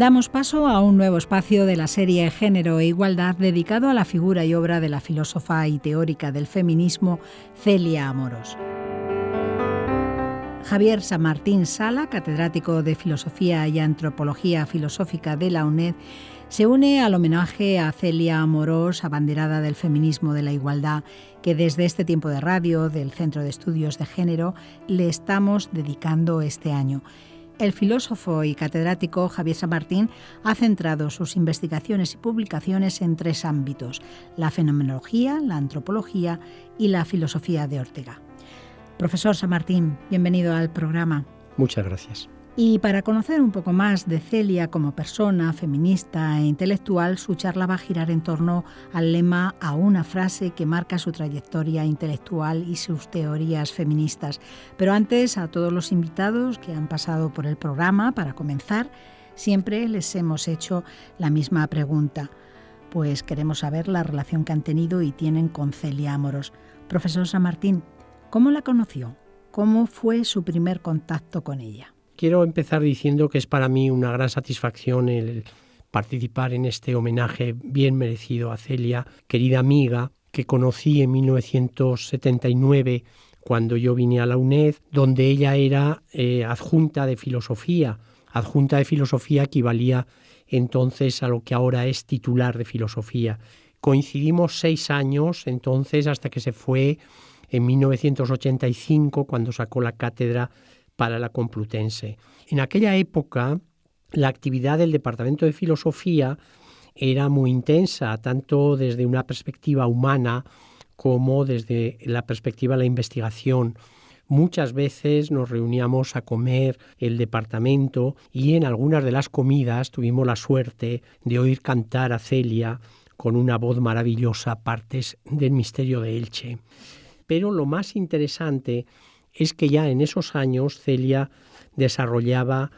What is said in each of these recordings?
Damos paso a un nuevo espacio de la serie Género e Igualdad dedicado a la figura y obra de la filósofa y teórica del feminismo Celia Amorós. Javier San Martín Sala, catedrático de Filosofía y Antropología Filosófica de la UNED, se une al homenaje a Celia Amorós, abanderada del feminismo de la igualdad, que desde este tiempo de radio del Centro de Estudios de Género le estamos dedicando este año. El filósofo y catedrático Javier San Martín ha centrado sus investigaciones y publicaciones en tres ámbitos: la fenomenología, la antropología y la filosofía de Ortega. Profesor San Martín, bienvenido al programa. Muchas gracias. Y para conocer un poco más de Celia como persona, feminista e intelectual, su charla va a girar en torno al lema "a una frase" que marca su trayectoria intelectual y sus teorías feministas. Pero antes, a todos los invitados que han pasado por el programa, para comenzar, siempre les hemos hecho la misma pregunta, pues queremos saber la relación que han tenido y tienen con Celia Amorós. Profesor San Martín, ¿cómo la conoció? ¿Cómo fue su primer contacto con ella? Quiero empezar diciendo que es para mí una gran satisfacción el participar en este homenaje bien merecido a Celia, querida amiga, que conocí en 1979 cuando yo vine a la UNED, donde ella era adjunta de filosofía. Adjunta de filosofía equivalía entonces a lo que ahora es titular de filosofía. Coincidimos 6 años entonces hasta que se fue en 1985 cuando sacó la cátedra para la Complutense. En aquella época, la actividad del Departamento de Filosofía era muy intensa, tanto desde una perspectiva humana como desde la perspectiva de la investigación. Muchas veces nos reuníamos a comer el departamento y en algunas de las comidas tuvimos la suerte de oír cantar a Celia con una voz maravillosa partes del Misterio de Elche. Pero lo más interesante es que ya en esos años Celia desarrollaba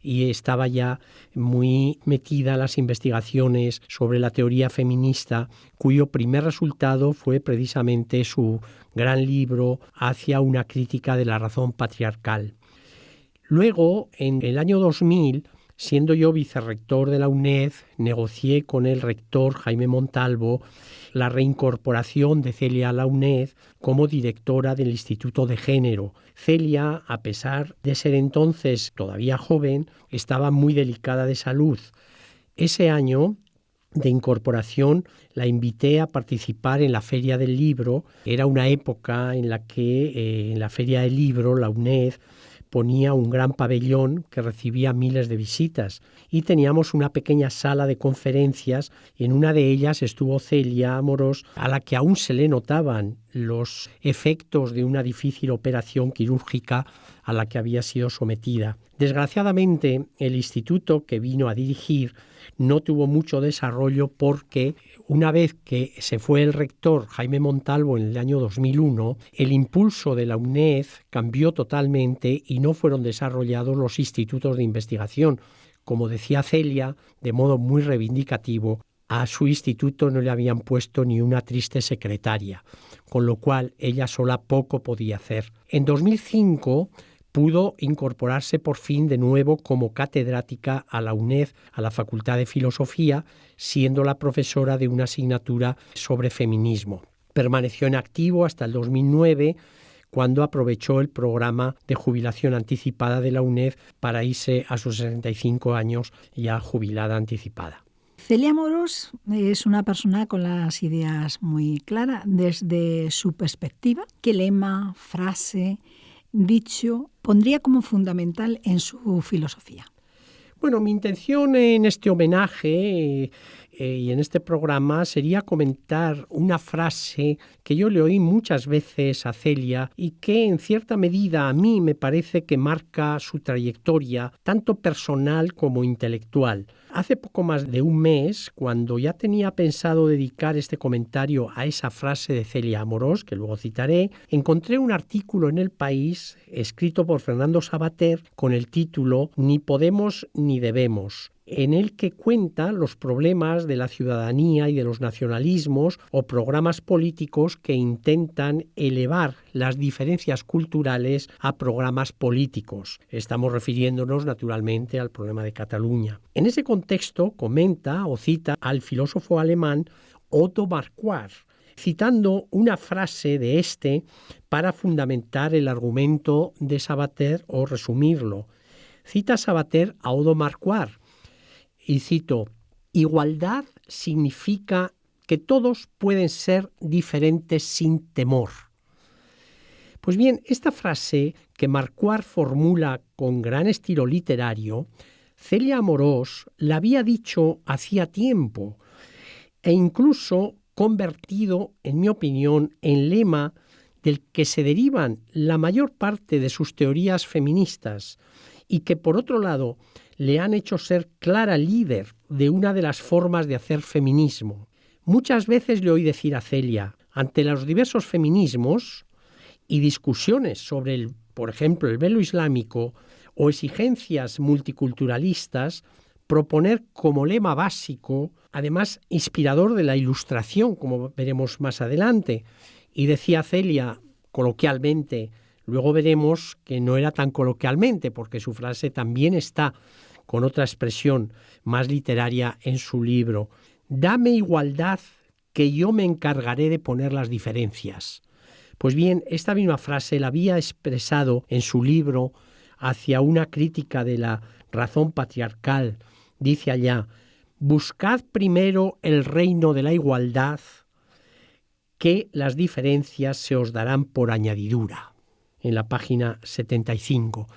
y estaba ya muy metida en las investigaciones sobre la teoría feminista, cuyo primer resultado fue precisamente su gran libro Hacia una crítica de la razón patriarcal. Luego, en el año 2000, siendo yo vicerrector de la UNED, negocié con el rector Jaime Montalvo la reincorporación de Celia a la UNED como directora del Instituto de Género. Celia, a pesar de ser entonces todavía joven, estaba muy delicada de salud. Ese año de incorporación la invité a participar en la Feria del Libro. Era una época en la que en la Feria del Libro la UNED ponía un gran pabellón que recibía miles de visitas y teníamos una pequeña sala de conferencias y en una de ellas estuvo Celia Amorós, a la que aún se le notaban los efectos de una difícil operación quirúrgica a la que había sido sometida. Desgraciadamente, el instituto que vino a dirigir no tuvo mucho desarrollo porque una vez que se fue el rector Jaime Montalvo en el año 2001, el impulso de la UNED cambió totalmente y no fueron desarrollados los institutos de investigación. Como decía Celia, de modo muy reivindicativo, a su instituto no le habían puesto ni una triste secretaria, con lo cual ella sola poco podía hacer. En 2005 pudo incorporarse por fin de nuevo como catedrática a la UNED, a la Facultad de Filosofía, siendo la profesora de una asignatura sobre feminismo. Permaneció en activo hasta el 2009, cuando aprovechó el programa de jubilación anticipada de la UNED para irse a sus 65 años ya jubilada anticipada. Celia Amorós es una persona con las ideas muy claras desde su perspectiva. ¿Qué lema, frase, dicho pondría como fundamental en su filosofía? Bueno, mi intención en este homenaje y en este programa sería comentar una frase que yo le oí muchas veces a Celia y que en cierta medida a mí me parece que marca su trayectoria tanto personal como intelectual. Hace poco más de un mes, cuando ya tenía pensado dedicar este comentario a esa frase de Celia Amorós, que luego citaré, encontré un artículo en El País escrito por Fernando Savater con el título «Ni podemos ni debemos», en el que cuenta los problemas de la ciudadanía y de los nacionalismos o programas políticos que intentan elevar las diferencias culturales a programas políticos. Estamos refiriéndonos naturalmente al problema de Cataluña. En ese contexto comenta o cita al filósofo alemán Otto Marquardt, citando una frase de este para fundamentar el argumento de Sabater o resumirlo. Cita Sabater a Otto Marquardt y cito: igualdad significa que todos pueden ser diferentes sin temor. Pues bien, esta frase que Marquardt formula con gran estilo literario, Celia Amorós la había dicho hacía tiempo e incluso convertido, en mi opinión, en lema del que se derivan la mayor parte de sus teorías feministas y que, por otro lado, le han hecho ser clara líder de una de las formas de hacer feminismo. Muchas veces le oí decir a Celia, ante los diversos feminismos y discusiones sobre, por ejemplo, el velo islámico o exigencias multiculturalistas, proponer como lema básico, además inspirador de la Ilustración, como veremos más adelante. Y decía Celia coloquialmente, luego veremos que no era tan coloquialmente, porque su frase también está con otra expresión más literaria en su libro: dame igualdad, que yo me encargaré de poner las diferencias. Pues bien, esta misma frase la había expresado en su libro hacia una crítica de la razón patriarcal. Dice allá: buscad primero el reino de la igualdad, que las diferencias se os darán por añadidura. En la página 75.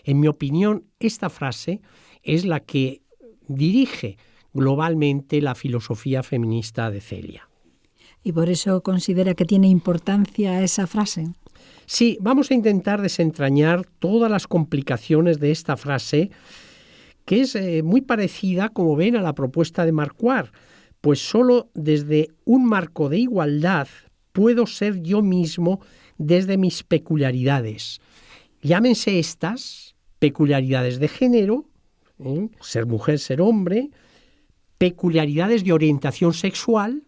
En mi opinión, esta frase es la que dirige globalmente la filosofía feminista de Celia. ¿Y por eso considera que tiene importancia esa frase? Sí, vamos a intentar desentrañar todas las complicaciones de esta frase, que es muy parecida, como ven, a la propuesta de Marquardt, pues solo desde un marco de igualdad puedo ser yo mismo desde mis peculiaridades. Llámense estas peculiaridades de género, ser mujer, ser hombre, peculiaridades de orientación sexual,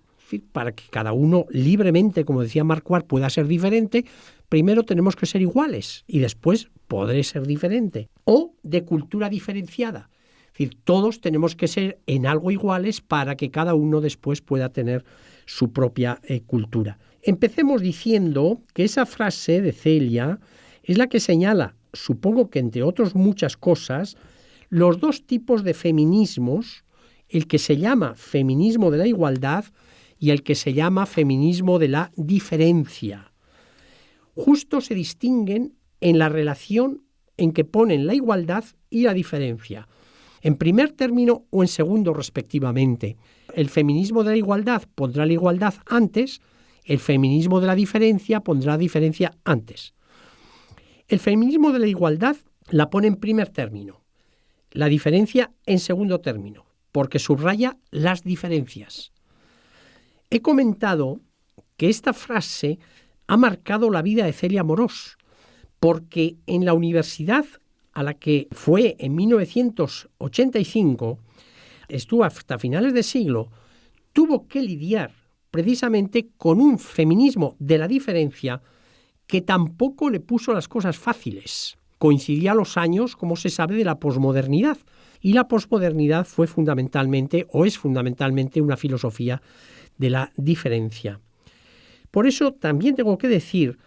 para que cada uno libremente, como decía Marquardt, pueda ser diferente. Primero tenemos que ser iguales y después podré ser diferente. O de cultura diferenciada. Es decir, todos tenemos que ser en algo iguales para que cada uno después pueda tener su propia cultura. Empecemos diciendo que esa frase de Celia es la que señala, supongo que entre otras muchas cosas, los dos tipos de feminismos, el que se llama feminismo de la igualdad y el que se llama feminismo de la diferencia. Justo se distinguen en la relación en que ponen la igualdad y la diferencia, en primer término o en segundo respectivamente. El feminismo de la igualdad pondrá la igualdad antes, el feminismo de la diferencia pondrá la diferencia antes. El feminismo de la igualdad la pone en primer término, la diferencia en segundo término, porque subraya las diferencias. He comentado que esta frase ha marcado la vida de Celia Amorós, porque en la universidad a la que fue en 1985, estuvo hasta finales de siglo, tuvo que lidiar precisamente con un feminismo de la diferencia que tampoco le puso las cosas fáciles. Coincidía los años, como se sabe, de la posmodernidad. Y la posmodernidad fue fundamentalmente, o es fundamentalmente, una filosofía de la diferencia. Por eso también tengo que decir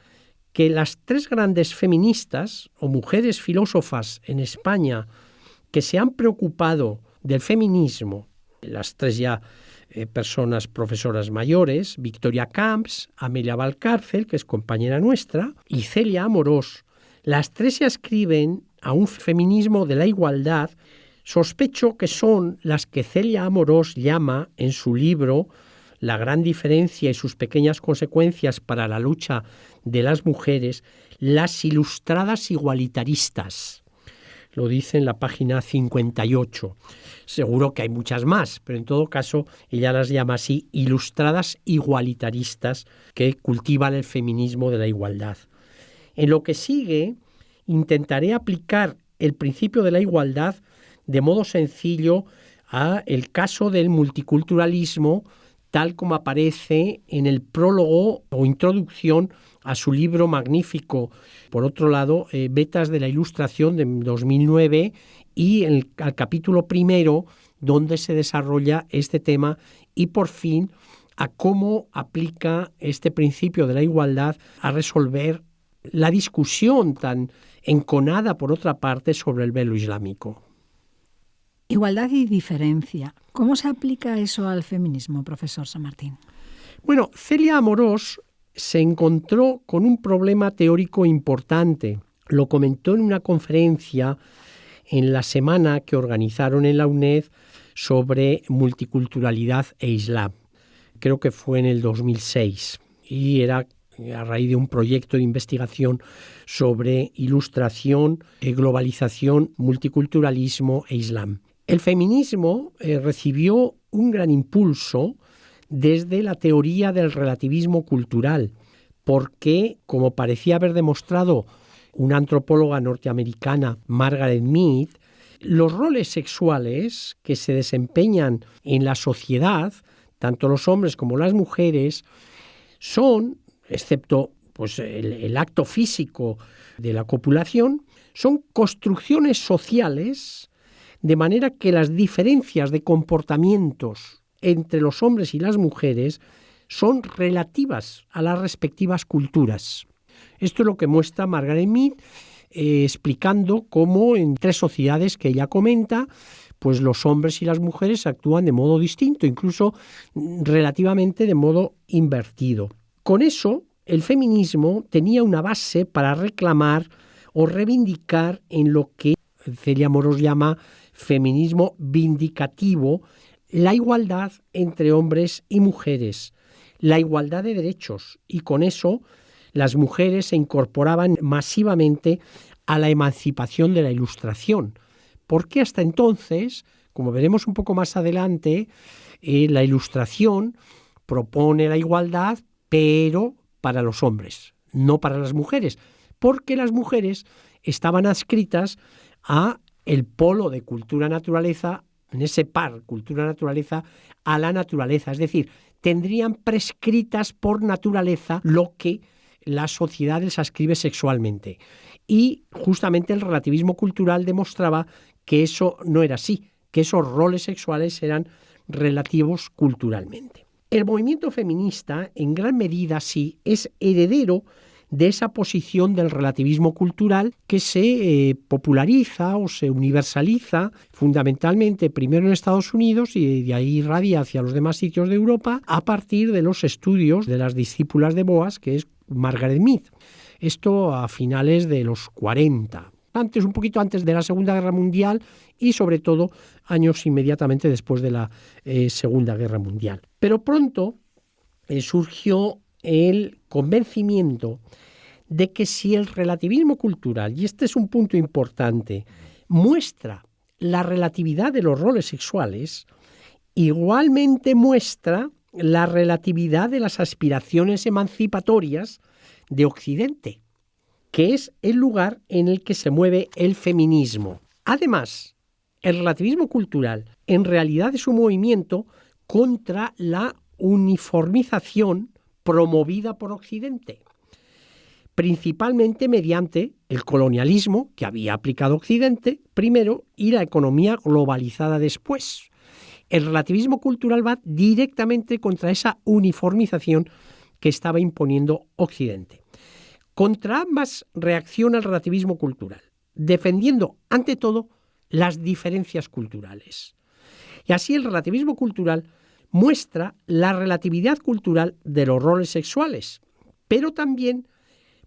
que las tres grandes feministas o mujeres filósofas en España que se han preocupado del feminismo, las tres ya personas profesoras mayores, Victoria Camps, Amelia Valcárcel, que es compañera nuestra, y Celia Amorós, las tres se ascriben a un feminismo de la igualdad. Sospecho que son las que Celia Amorós llama en su libro La gran diferencia y sus pequeñas consecuencias para la lucha de las mujeres, las ilustradas igualitaristas. Lo dice en la página 58. Seguro que hay muchas más, pero en todo caso ella las llama así, ilustradas igualitaristas, que cultivan el feminismo de la igualdad. En lo que sigue, intentaré aplicar el principio de la igualdad de modo sencillo a el caso del multiculturalismo, tal como aparece en el prólogo o introducción a su libro magnífico, por otro lado, Vetas de la Ilustración de 2009 y al capítulo primero, donde se desarrolla este tema y por fin a cómo aplica este principio de la igualdad a resolver la discusión tan enconada, por otra parte, sobre el velo islámico. Igualdad y diferencia. ¿Cómo se aplica eso al feminismo, profesor San Martín? Bueno, Celia Amorós se encontró con un problema teórico importante. Lo comentó en una conferencia en la semana que organizaron en la UNED sobre multiculturalidad e islam. Creo que fue en el 2006 y era a raíz de un proyecto de investigación sobre ilustración, globalización, multiculturalismo e islam. El feminismo recibió un gran impulso desde la teoría del relativismo cultural, porque, como parecía haber demostrado una antropóloga norteamericana, Margaret Mead, los roles sexuales que se desempeñan en la sociedad, tanto los hombres como las mujeres, son, excepto pues, el acto físico de la copulación, son construcciones sociales, de manera que las diferencias de comportamientos entre los hombres y las mujeres son relativas a las respectivas culturas. Esto es lo que muestra Margaret Mead, explicando cómo en 3 sociedades que ella comenta, pues los hombres y las mujeres actúan de modo distinto, incluso relativamente de modo invertido. Con eso, el feminismo tenía una base para reclamar o reivindicar en lo que Celia Amorós llama feminismo vindicativo, la igualdad entre hombres y mujeres, la igualdad de derechos, y con eso las mujeres se incorporaban masivamente a la emancipación de la Ilustración, porque hasta entonces, como veremos un poco más adelante, la Ilustración propone la igualdad, pero para los hombres, no para las mujeres, porque las mujeres estaban adscritas a el polo de cultura-naturaleza, en ese par cultura-naturaleza, a la naturaleza. Es decir, tendrían prescritas por naturaleza lo que la sociedad les ascribe sexualmente. Y justamente el relativismo cultural demostraba que eso no era así, que esos roles sexuales eran relativos culturalmente. El movimiento feminista, en gran medida, sí, es heredero de esa posición del relativismo cultural que se populariza o se universaliza fundamentalmente primero en Estados Unidos y de ahí irradia hacia los demás sitios de Europa a partir de los estudios de las discípulas de Boas, que es Margaret Mead. Esto a finales de los 40, un poquito antes de la Segunda Guerra Mundial y sobre todo años inmediatamente después de la Segunda Guerra Mundial. Pero pronto surgió el convencimiento de que si el relativismo cultural, y este es un punto importante, muestra la relatividad de los roles sexuales, igualmente muestra la relatividad de las aspiraciones emancipatorias de Occidente, que es el lugar en el que se mueve el feminismo. Además, el relativismo cultural en realidad es un movimiento contra la uniformización promovida por Occidente, principalmente mediante el colonialismo que había aplicado Occidente primero y la economía globalizada después. El relativismo cultural va directamente contra esa uniformización que estaba imponiendo Occidente. Contra ambas reacciona el relativismo cultural, defendiendo ante todo las diferencias culturales. Y así el relativismo cultural muestra la relatividad cultural de los roles sexuales, pero también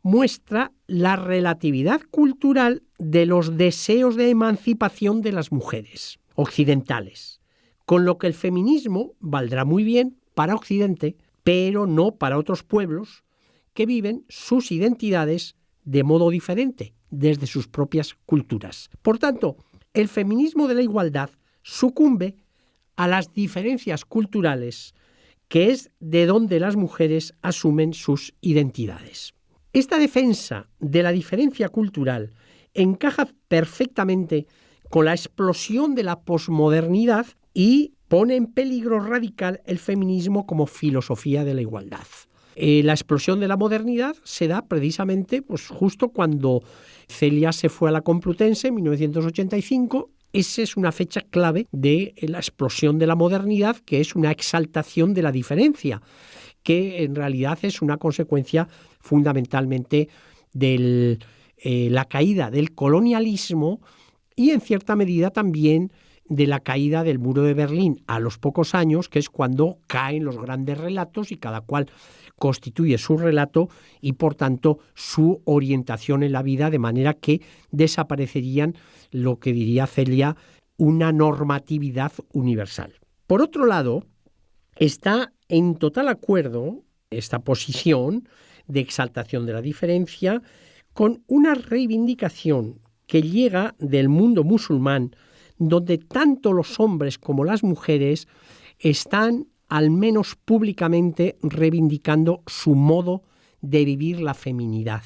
muestra la relatividad cultural de los deseos de emancipación de las mujeres occidentales, con lo que el feminismo valdrá muy bien para Occidente, pero no para otros pueblos que viven sus identidades de modo diferente, desde sus propias culturas. Por tanto, el feminismo de la igualdad sucumbe a las diferencias culturales, que es de donde las mujeres asumen sus identidades. Esta defensa de la diferencia cultural encaja perfectamente con la explosión de la posmodernidad y pone en peligro radical el feminismo como filosofía de la igualdad. La explosión de la modernidad se da precisamente pues, justo cuando Celia se fue a la Complutense en 1985. Esa es una fecha clave de la explosión de la modernidad, que es una exaltación de la diferencia, que en realidad es una consecuencia fundamentalmente de la caída del colonialismo y en cierta medida también de la caída del muro de Berlín a los pocos años, que es cuando caen los grandes relatos y cada cual constituye su relato y por tanto su orientación en la vida, de manera que desaparecerían lo que diría Celia una normatividad universal. Por otro lado, está en total acuerdo esta posición de exaltación de la diferencia con una reivindicación que llega del mundo musulmán, donde tanto los hombres como las mujeres están, al menos públicamente, reivindicando su modo de vivir la feminidad,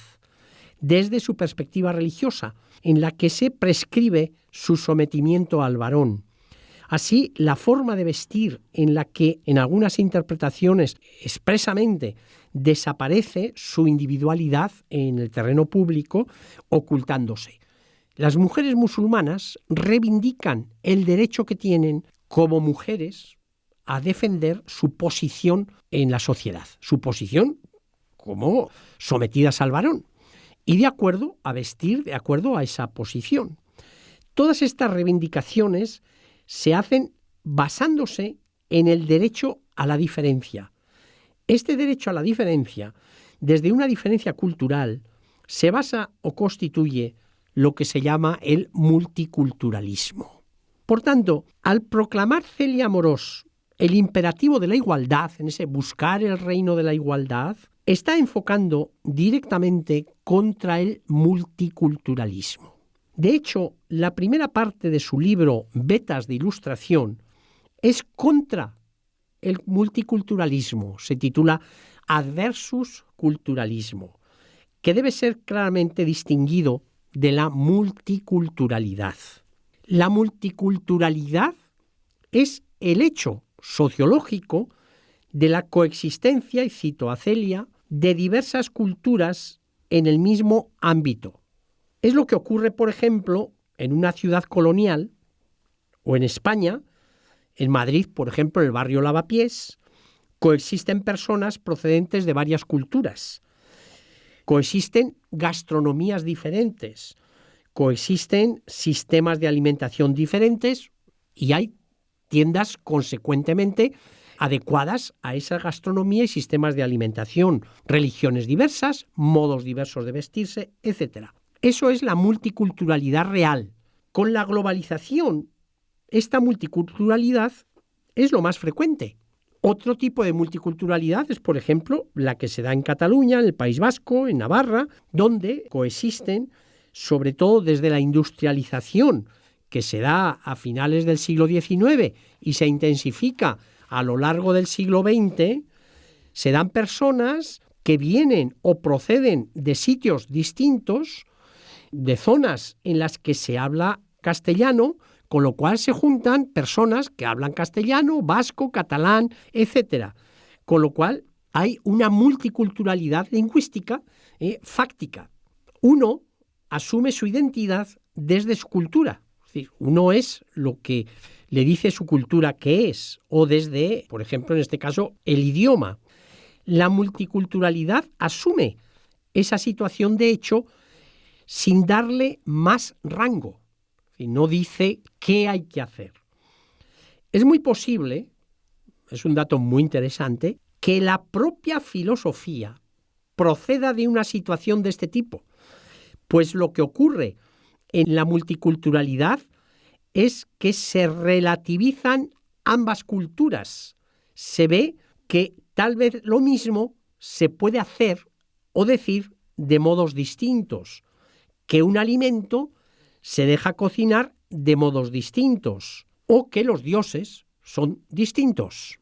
desde su perspectiva religiosa, en la que se prescribe su sometimiento al varón. Así, la forma de vestir en la que en algunas interpretaciones expresamente desaparece su individualidad en el terreno público, ocultándose. Las mujeres musulmanas reivindican el derecho que tienen como mujeres a defender su posición en la sociedad, su posición como sometidas al varón y de acuerdo a vestir de acuerdo a esa posición. Todas estas reivindicaciones se hacen basándose en el derecho a la diferencia. Este derecho a la diferencia, desde una diferencia cultural, se basa o constituye lo que se llama el multiculturalismo. Por tanto, al proclamar Celia Amorós el imperativo de la igualdad, en ese buscar el reino de la igualdad, está enfocando directamente contra el multiculturalismo. De hecho, la primera parte de su libro Vetas de Ilustración es contra el multiculturalismo. Se titula Adversus Culturalismo, que debe ser claramente distinguido de la multiculturalidad. La multiculturalidad es el hecho sociológico de la coexistencia, y cito a Celia, de diversas culturas en el mismo ámbito. Es lo que ocurre, por ejemplo, en una ciudad colonial o en España, en Madrid, por ejemplo, en el barrio Lavapiés, coexisten personas procedentes de varias culturas. Coexisten gastronomías diferentes, coexisten sistemas de alimentación diferentes y hay tiendas consecuentemente adecuadas a esa gastronomía y sistemas de alimentación, religiones diversas, modos diversos de vestirse, etc. Eso es la multiculturalidad real. Con la globalización, esta multiculturalidad es lo más frecuente. Otro tipo de multiculturalidad es, por ejemplo, la que se da en Cataluña, en el País Vasco, en Navarra, donde coexisten, sobre todo desde la industrialización que se da a finales del siglo XIX y se intensifica a lo largo del siglo XX, se dan personas que vienen o proceden de sitios distintos, de zonas en las que se habla castellano, con lo cual se juntan personas que hablan castellano, vasco, catalán, etc. Con lo cual hay una multiculturalidad lingüística fáctica. Uno asume su identidad desde su cultura. Es decir, uno es lo que le dice su cultura que es, o desde, por ejemplo, en este caso, el idioma. La multiculturalidad asume esa situación de hecho sin darle más rango. Y no dice qué hay que hacer. Es muy posible, es un dato muy interesante, que la propia filosofía proceda de una situación de este tipo. Pues lo que ocurre en la multiculturalidad es que se relativizan ambas culturas. Se ve que tal vez lo mismo se puede hacer o decir de modos distintos, que un alimento se deja cocinar de modos distintos o que los dioses son distintos,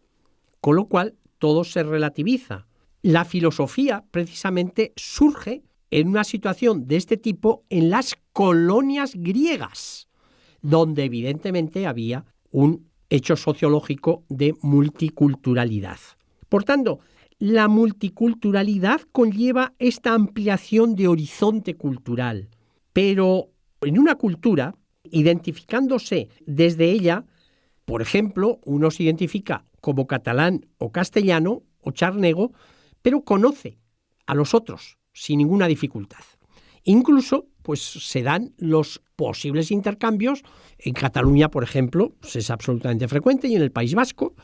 con lo cual todo se relativiza. La filosofía precisamente surge en una situación de este tipo en las colonias griegas, donde evidentemente había un hecho sociológico de multiculturalidad. Por tanto, la multiculturalidad conlleva esta ampliación de horizonte cultural, pero en una cultura, identificándose desde ella, por ejemplo, uno se identifica como catalán o castellano o charnego, pero conoce a los otros sin ninguna dificultad. Incluso, pues se dan los posibles intercambios. En Cataluña, por ejemplo, pues es absolutamente frecuente, y en el País Vasco,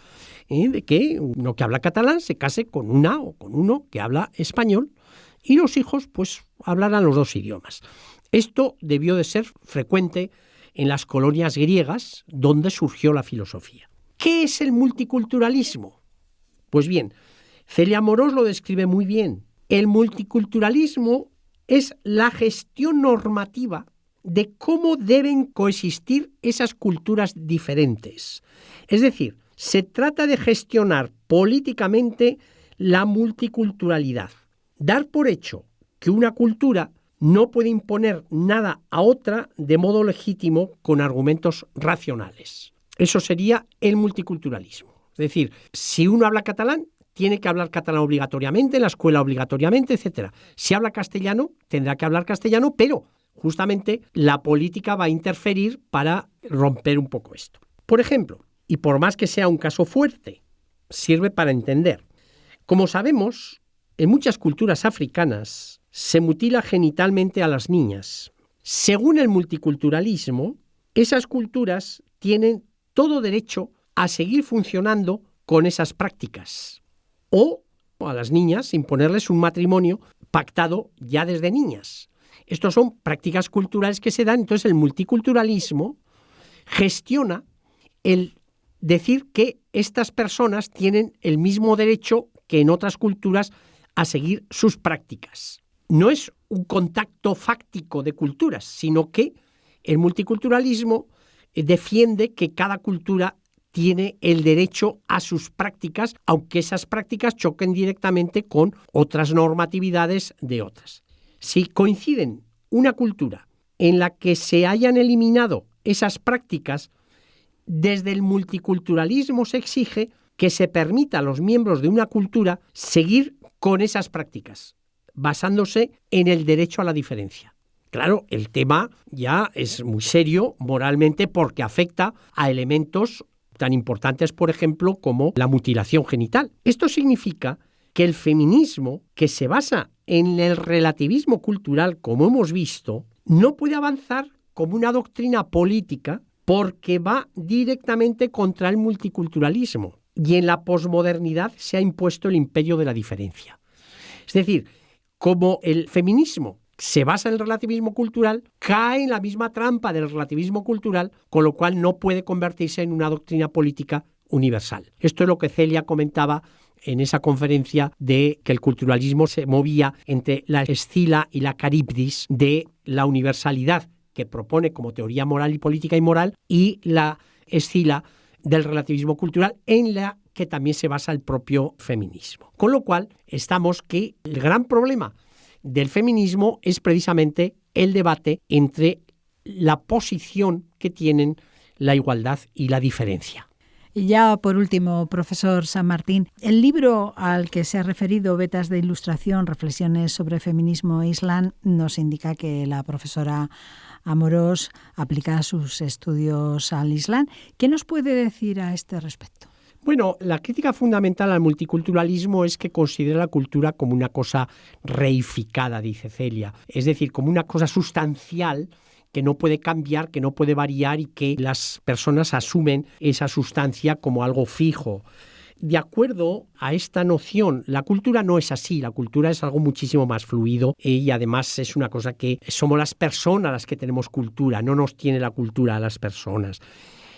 de que uno que habla catalán se case con una o con uno que habla español, y los hijos pues hablarán los dos idiomas. Esto debió de ser frecuente en las colonias griegas, donde surgió la filosofía. ¿Qué es el multiculturalismo? Pues bien, Celia Amorós lo describe muy bien. El multiculturalismo es la gestión normativa de cómo deben coexistir esas culturas diferentes. Es decir, se trata de gestionar políticamente la multiculturalidad. Dar por hecho que una cultura no puede imponer nada a otra de modo legítimo con argumentos racionales. Eso sería el multiculturalismo. Es decir, si uno habla catalán, tiene que hablar catalán obligatoriamente, en la escuela obligatoriamente, etc. Si habla castellano, tendrá que hablar castellano, pero justamente la política va a interferir para romper un poco esto. Por ejemplo, y por más que sea un caso fuerte, sirve para entender. Como sabemos, en muchas culturas africanas se mutila genitalmente a las niñas. Según el multiculturalismo, esas culturas tienen todo derecho a seguir funcionando con esas prácticas, o a las niñas imponerles un matrimonio pactado ya desde niñas. Estos son prácticas culturales que se dan. Entonces el multiculturalismo gestiona el decir que estas personas tienen el mismo derecho que en otras culturas a seguir sus prácticas. No es un contacto fáctico de culturas, sino que el multiculturalismo defiende que cada cultura tiene el derecho a sus prácticas, aunque esas prácticas choquen directamente con otras normatividades de otras. Si coinciden una cultura en la que se hayan eliminado esas prácticas, desde el multiculturalismo se exige que se permita a los miembros de una cultura seguir con esas prácticas, basándose en el derecho a la diferencia. Claro, el tema ya es muy serio moralmente porque afecta a elementos tan importantes, por ejemplo, como la mutilación genital. Esto significa que el feminismo, que se basa en el relativismo cultural, como hemos visto, no puede avanzar como una doctrina política porque va directamente contra el multiculturalismo. Y en la posmodernidad se ha impuesto el imperio de la diferencia. Es decir, como el feminismo se basa en el relativismo cultural, cae en la misma trampa del relativismo cultural, con lo cual no puede convertirse en una doctrina política universal. Esto es lo que Celia comentaba en esa conferencia de que el culturalismo se movía entre la Escila y la Caribdis de la universalidad que propone como teoría moral y política y moral, y la Escila del relativismo cultural en la que también se basa el propio feminismo. Con lo cual, estamos que el gran problema del feminismo es precisamente el debate entre la posición que tienen la igualdad y la diferencia. Y ya por último, profesor San Martín, el libro al que se ha referido, Vetas de Ilustración, Reflexiones sobre Feminismo e Islam, nos indica que la profesora Amorós aplica sus estudios al Islam. ¿Qué nos puede decir a este respecto? Bueno, la crítica fundamental al multiculturalismo es que considera la cultura como una cosa reificada, dice Celia, es decir, como una cosa sustancial que no puede cambiar, que no puede variar y que las personas asumen esa sustancia como algo fijo. De acuerdo a esta noción, la cultura no es así, la cultura es algo muchísimo más fluido y además es una cosa que somos las personas las que tenemos cultura, no nos tiene la cultura a las personas.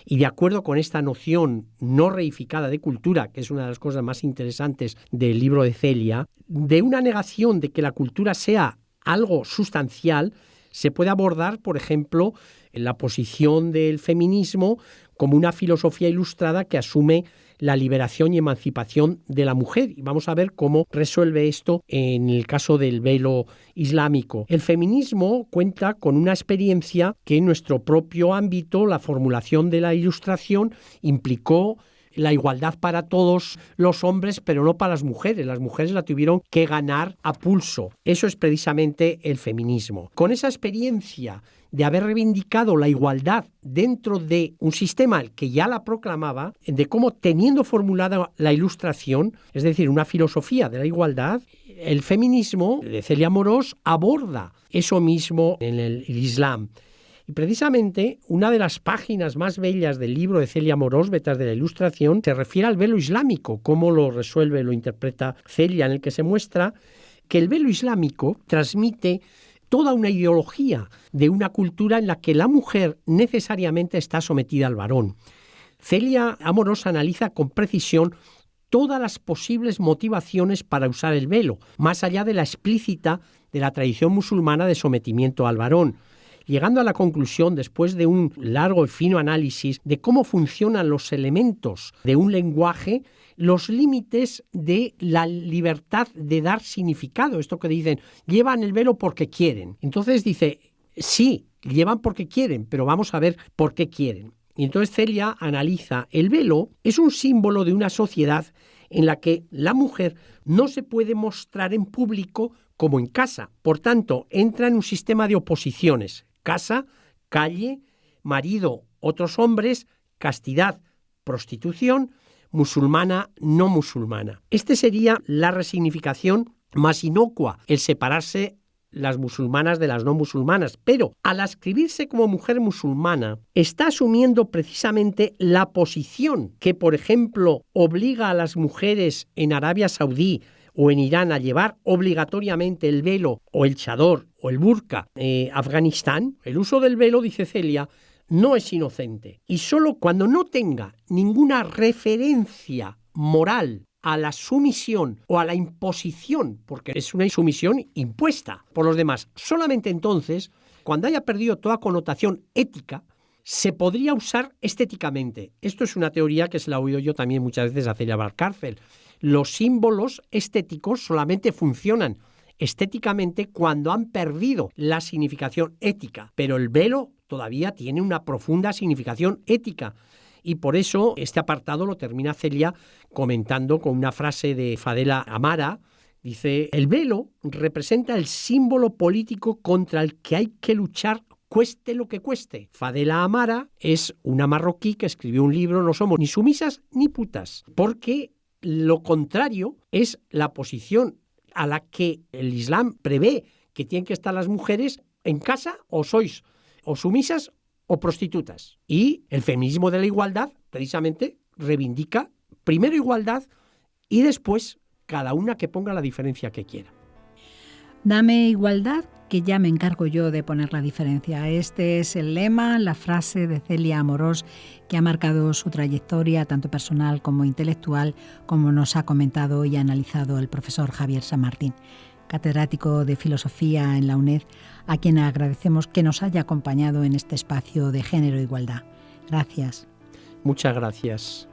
Y de acuerdo con esta noción no reificada de cultura, que es una de las cosas más interesantes del libro de Celia, de una negación de que la cultura sea algo sustancial, se puede abordar, por ejemplo, la posición del feminismo como una filosofía ilustrada que asume la liberación y emancipación de la mujer. Y vamos a ver cómo resuelve esto en el caso del velo islámico. El feminismo cuenta con una experiencia que en nuestro propio ámbito, la formulación de la Ilustración, implicó la igualdad para todos los hombres, pero no para las mujeres. Las mujeres la tuvieron que ganar a pulso. Eso es precisamente el feminismo. Con esa experiencia de haber reivindicado la igualdad dentro de un sistema que ya la proclamaba, de cómo, teniendo formulada la Ilustración, es decir, una filosofía de la igualdad, el feminismo de Celia Amorós aborda eso mismo en el Islam. Y precisamente una de las páginas más bellas del libro de Celia Amorós, Vetas de la Ilustración, se refiere al velo islámico, cómo lo resuelve, lo interpreta Celia, en el que se muestra que el velo islámico transmite toda una ideología de una cultura en la que la mujer necesariamente está sometida al varón. Celia Amorós analiza con precisión todas las posibles motivaciones para usar el velo, más allá de la explícita de la tradición musulmana de sometimiento al varón, llegando a la conclusión, después de un largo y fino análisis de cómo funcionan los elementos de un lenguaje, los límites de la libertad de dar significado. Esto que dicen, llevan el velo porque quieren. Entonces dice, sí, llevan porque quieren, pero vamos a ver por qué quieren. Y entonces Celia analiza, el velo es un símbolo de una sociedad en la que la mujer no se puede mostrar en público como en casa. Por tanto, entra en un sistema de oposiciones. Casa, calle, marido, otros hombres, castidad, prostitución, musulmana, no musulmana. Este sería la resignificación más inocua, el separarse las musulmanas de las no musulmanas. Pero al ascribirse como mujer musulmana, está asumiendo precisamente la posición que, por ejemplo, obliga a las mujeres en Arabia Saudí o en Irán a llevar obligatoriamente el velo o el chador o el burka. Afganistán, el uso del velo, dice Celia, no es inocente. Y solo cuando no tenga ninguna referencia moral a la sumisión o a la imposición, porque es una sumisión impuesta por los demás, solamente entonces, cuando haya perdido toda connotación ética, se podría usar estéticamente. Esto es una teoría que se la he oído yo también muchas veces a Celia Valcárcel. Los símbolos estéticos solamente funcionan estéticamente cuando han perdido la significación ética, pero el velo todavía tiene una profunda significación ética. Y por eso este apartado lo termina Celia comentando con una frase de Fadela Amara. Dice, el velo representa el símbolo político contra el que hay que luchar cueste lo que cueste. Fadela Amara es una marroquí que escribió un libro, No somos ni sumisas ni putas, porque lo contrario es la posición a la que el Islam prevé que tienen que estar las mujeres en casa, o sois o sumisas o prostitutas. Y el feminismo de la igualdad precisamente reivindica primero igualdad y después cada una que ponga la diferencia que quiera. Dame igualdad, que ya me encargo yo de poner la diferencia. Este es el lema, la frase de Celia Amorós, que ha marcado su trayectoria tanto personal como intelectual, como nos ha comentado y analizado el profesor Javier San Martín, catedrático de Filosofía en la UNED, a quien agradecemos que nos haya acompañado en este espacio de Género e Igualdad. Gracias. Muchas gracias.